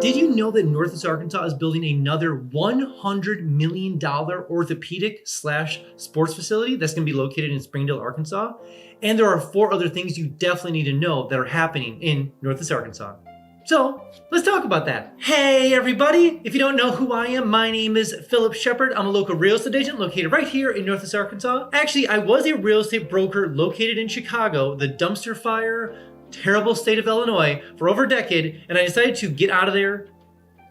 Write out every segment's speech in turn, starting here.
Did you know that Northwest Arkansas is building another $100 million orthopedic/sports facility that's going to be located in Springdale, Arkansas? And there are 4 other things you definitely need to know that are happening in Northwest Arkansas. So let's talk about that. Hey everybody, if you don't know who I am, my name is Phillip Shepard. I'm a local real estate agent located right here in Northwest Arkansas. Actually, I was a real estate broker located in Chicago, the dumpster fire, terrible state of Illinois, for over a decade, and I decided to get out of there,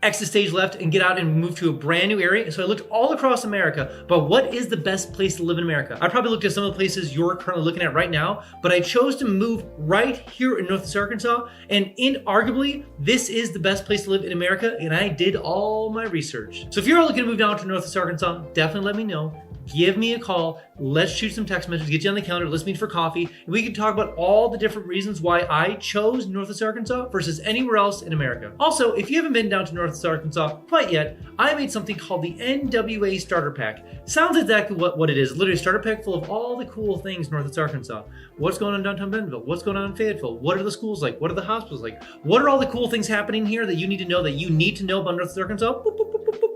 exit stage left, and get out and move to a brand new area. So I looked all across America, but what is the best place to live in America? I probably looked at some of the places you're currently looking at right now, but I chose to move right here in Northwest Arkansas, and inarguably, this is the best place to live in America, and I did all my research. So if you're looking to move down to Northwest Arkansas, definitely let me know. Give me a call. Let's shoot some text messages, get you on the calendar, let's meet for coffee, and we can talk about all the different reasons why I chose Northwest Arkansas versus anywhere else in America. Also, if you haven't been down to Northwest Arkansas quite yet, I made something called the NWA Starter Pack. Sounds exactly what it is. Literally a starter pack full of all the cool things Northwest Arkansas. What's going on in downtown Bentonville? What's going on in Fayetteville? What are the schools like? What are the hospitals like? What are all the cool things happening here that you need to know about Northwest Arkansas? Boop, boop, boop, boop, boop.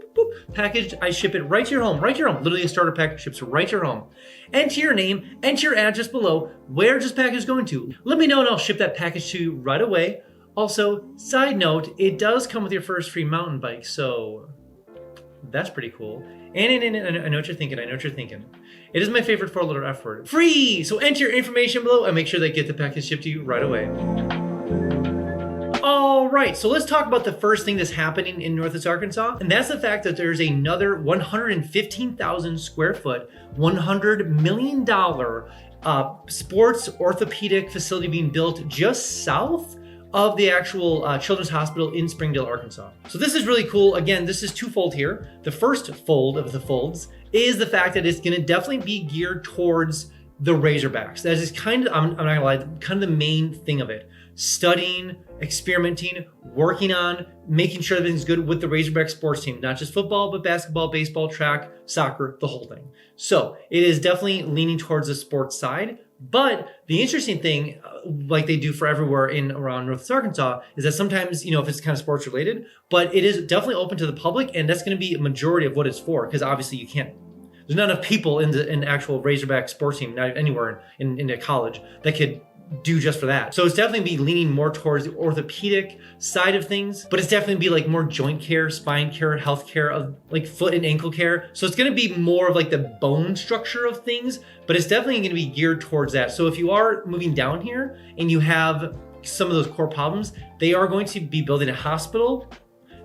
Packaged, I ship it right to your home, Literally a starter pack ships right to your home. Enter your name, enter your address below, where's this package going to? Let me know and I'll ship that package to you right away. Also, side note, it does come with your first free mountain bike, so that's pretty cool. And I know what you're thinking, It is my favorite 4-letter F word. Free! So enter your information below and make sure they get the package shipped to you right away. All right, so let's talk about the first thing that's happening in Northwest Arkansas, and that's the fact that there's another 115,000 square foot, $100 million sports orthopedic facility being built just south of the actual Children's Hospital in Springdale, Arkansas. So this is really cool. Again, this is twofold here. The first fold of the folds is the fact that it's gonna definitely be geared towards the Razorbacks. That is kind of, I'm not gonna lie, kind of the main thing of it. Studying, experimenting, working on, making sure everything's good with the Razorback sports team, not just football, but basketball, baseball, track, soccer, the whole thing. So it is definitely leaning towards the sports side. But the interesting thing, like they do for everywhere around Northwest Arkansas, is that sometimes, if it's kind of sports related, but it is definitely open to the public, and that's going to be a majority of what it's for, because obviously there's not enough people in the actual Razorback sports team, not anywhere in a college, that could do just for that. So it's definitely be leaning more towards the orthopedic side of things, but it's definitely be like more joint care, spine care, health care, of like foot and ankle care. So it's going to be more of like the bone structure of things, but it's definitely going to be geared towards that. So if you are moving down here and you have some of those core problems, they are going to be building a hospital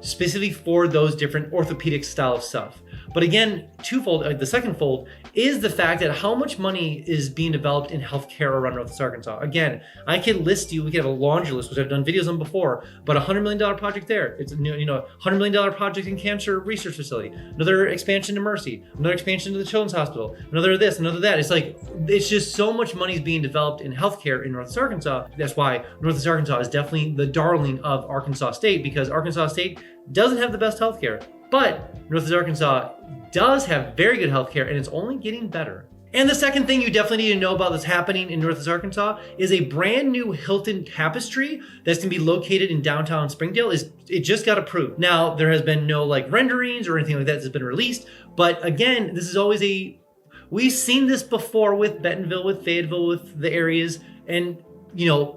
specifically for those different orthopedic style of stuff. But again, twofold, the second fold is the fact that how much money is being developed in healthcare around Northwest Arkansas. Again, we could have a laundry list, which I've done videos on before, but $100 million project there. It's $100 million project in cancer research facility, another expansion to Mercy, another expansion to the Children's Hospital, another this, another that. It's just so much money is being developed in healthcare in Northwest Arkansas. That's why Northwest Arkansas is definitely the darling of Arkansas State, because Arkansas State doesn't have the best healthcare. But Northwest Arkansas does have very good healthcare, and it's only getting better. And the second thing you definitely need to know about that's happening in Northwest Arkansas is a brand new Hilton tapestry that's gonna be located in downtown Springdale. It just got approved. Now, there has been no renderings or anything like that that's been released, but again, this is always we've seen this before with Bentonville, with Fayetteville, with the areas, and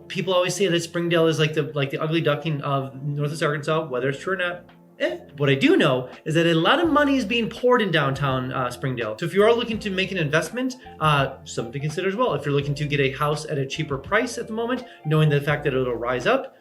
people always say that Springdale is like the ugly duckling of Northwest Arkansas, whether it's true or not. What I do know is that a lot of money is being poured in downtown Springdale. So if you are looking to make an investment, something to consider as well. If you're looking to get a house at a cheaper price at the moment, knowing the fact that it'll rise up,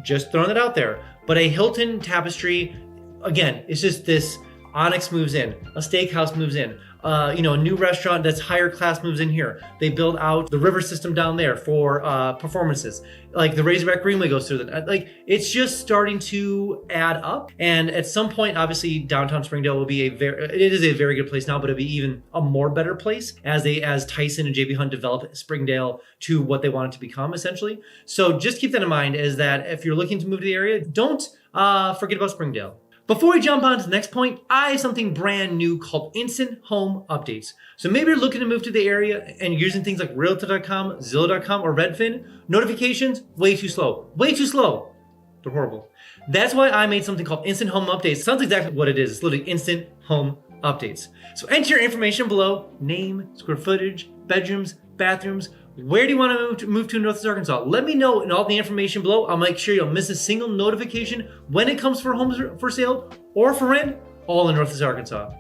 just throwing it out there. But a Hilton tapestry, again, it's just this Onyx moves in, a steakhouse moves in, a new restaurant that's higher class moves in here. They build out the river system down there for performances. Like the Razorback Greenway goes through that. It's just starting to add up. And at some point, obviously, downtown Springdale will be it is a very good place now, but it'll be even a more better place as Tyson and JB Hunt develop Springdale to what they want it to become, essentially. So just keep that in mind, is that if you're looking to move to the area, don't forget about Springdale. Before we jump on to the next point, I have something brand new called Instant Home Updates. So maybe you're looking to move to the area and you're using things like Realtor.com, Zillow.com, or Redfin. Notifications, way too slow. They're horrible. That's why I made something called Instant Home Updates. Sounds exactly what it is. It's literally Instant Home Updates. So enter your information below: name, square footage, bedrooms, bathrooms. Where do you want to move to in Northwest Arkansas? Let me know in all the information below. I'll make sure you don't miss a single notification when it comes for homes for sale or for rent, all in Northwest Arkansas.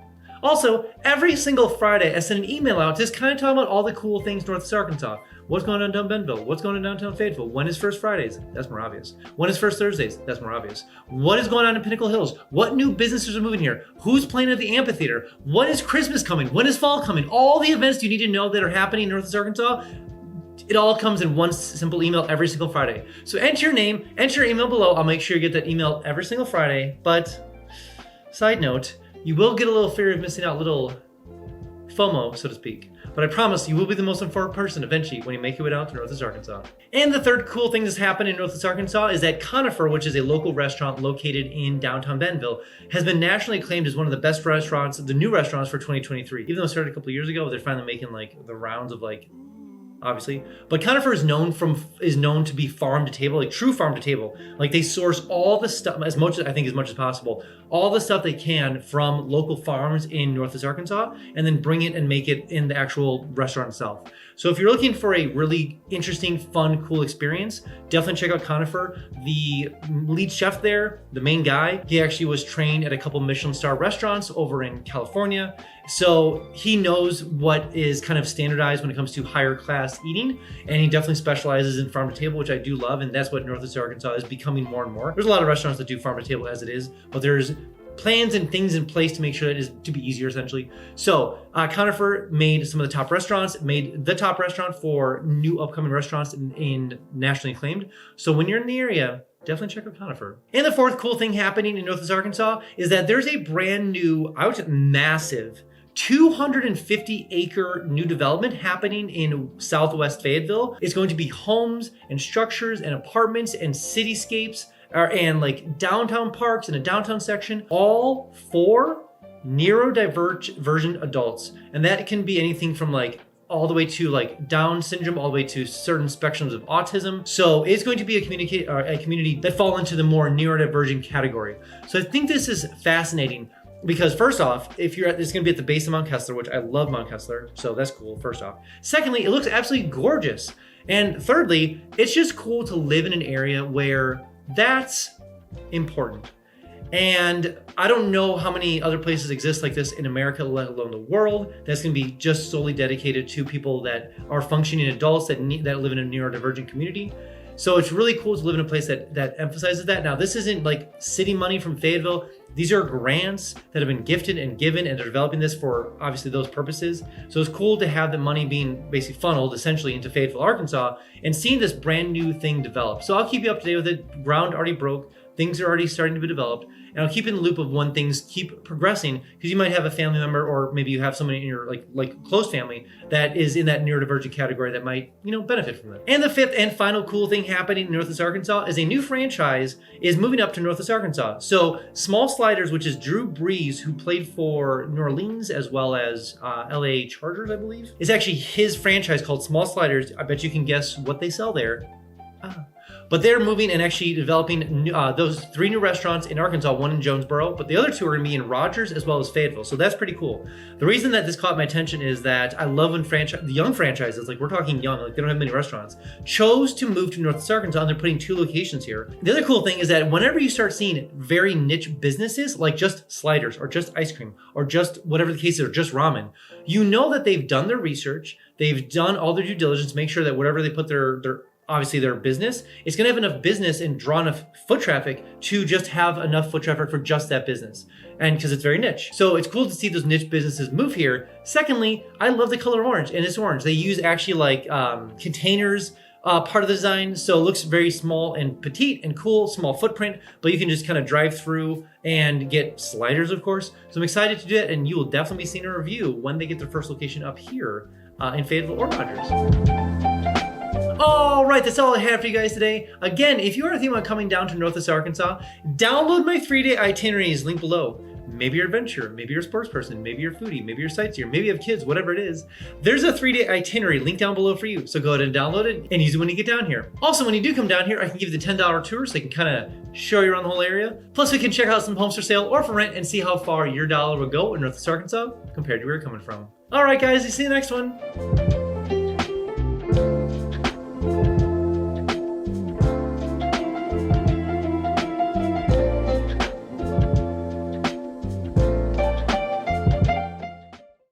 Also, every single Friday, I send an email out just kind of talking about all the cool things Northwest Arkansas. What's going on down Bentonville? What's going on downtown Fayetteville? When is First Fridays? That's more obvious. When is First Thursdays? That's more obvious. What is going on in Pinnacle Hills? What new businesses are moving here? Who's playing at the amphitheater? When is Christmas coming? When is fall coming? All the events you need to know that are happening in Northwest Arkansas, it all comes in one simple email every single Friday. So enter your name, enter your email below. I'll make sure you get that email every single Friday. But side note, you will get a little fear of missing out, little FOMO, so to speak. But I promise you will be the most informed person eventually when you make your way down to Northwest Arkansas. And the third cool thing that's happened in Northwest Arkansas is that Conifer, which is a local restaurant located in downtown Bentonville, has been nationally acclaimed as one of the best restaurants, the new restaurants for 2023. Even though it started a couple of years ago, they're finally making like the rounds of like, obviously. But Conifer is known to be farm to table, like true farm to table. Like they source all the stuff as much as possible, all the stuff they can from local farms in Northwest Arkansas, and then bring it and make it in the actual restaurant itself. So if you're looking for a really interesting, fun, cool experience, definitely check out Conifer. The lead chef there, the main guy, he actually was trained at a couple Michelin star restaurants over in California. So he knows what is kind of standardized when it comes to higher class eating, and he definitely specializes in farm to table, which I do love, and that's what Northwest Arkansas is becoming more and more. There's a lot of restaurants that do farm to table as it is, but there's plans and things in place to make sure that it is to be easier, essentially. So Conifer made some of the top restaurants, made the top restaurant for new upcoming restaurants in nationally acclaimed. So when you're in the area, definitely check out Conifer. And the fourth cool thing happening in Northwest Arkansas is that there's a brand new, massive 250-acre new development happening in Southwest Fayetteville. It's going to be homes and structures and apartments and cityscapes and like downtown parks and a downtown section, all for neurodivergent adults. And that can be anything from like all the way to like Down syndrome, all the way to certain spectrums of autism. So it's going to be a community that fall into the more neurodivergent category. So I think this is fascinating because first off, it's going to be at the base of Mount Kessler, which I love Mount Kessler. So that's cool, first off. Secondly, it looks absolutely gorgeous. And thirdly, it's just cool to live in an area where that's important. And I don't know how many other places exist like this in America, let alone the world, that's going to be just solely dedicated to people that are functioning adults that live in a neurodivergent community. So it's really cool to live in a place that emphasizes that. Now, this isn't like city money from Fayetteville. These are grants that have been gifted and given, and they're developing this for obviously those purposes. So it's cool to have the money being basically funneled essentially into Fayetteville, Arkansas, and seeing this brand new thing develop. So I'll keep you up to date with it. Ground already broke. Things are already starting to be developed. And I'll keep you in the loop of when things keep progressing, because you might have a family member, or maybe you have somebody in your like close family that is in that neurodivergent category that might, benefit from it. And the fifth and final cool thing happening in Northwest Arkansas is a new franchise is moving up to Northwest Arkansas. So Small Sliders, which is Drew Brees, who played for New Orleans as well as LA Chargers, I believe, is actually his franchise called Small Sliders. I bet you can guess what they sell there. But they're moving and actually developing those 3 new restaurants in Arkansas, one in Jonesboro, but the other 2 are going to be in Rogers as well as Fayetteville. So that's pretty cool. The reason that this caught my attention is that I love when the young franchises, like we're talking young, like they don't have many restaurants, chose to move to Northwest Arkansas, and they're putting 2 locations here. The other cool thing is that whenever you start seeing very niche businesses, like just sliders or just ice cream or just whatever the case is, or just ramen, you know that they've done their research, they've done all their due diligence, make sure that whatever they put their business, it's going to have enough business and draw enough foot traffic to just have enough foot traffic for just that business. And because it's very niche. So it's cool to see those niche businesses move here. Secondly, I love the color orange, and it's orange. They use actually like containers, part of the design. So it looks very small and petite and cool, small footprint, but you can just kind of drive through and get sliders, of course. So I'm excited to do it, and you will definitely be seeing a review when they get their first location up here in Fayetteville or Rogers. All right, that's all I have for you guys today. Again, if you are thinking about coming down to Northwest Arkansas, download my 3-day itineraries, link below. maybe you're adventure, maybe you're a sports person, maybe you're foodie, maybe you're sightseer, maybe you have kids, whatever it is, there's a 3-day itinerary linked down below for you. So go ahead and download it and use it when you get down here. Also, when you do come down here, I can give you the $10 tour so I can kind of show you around the whole area. Plus, we can check out some homes for sale or for rent and see how far your dollar would go in Northwest Arkansas compared to where you're coming from. All right, guys, see you in the next one.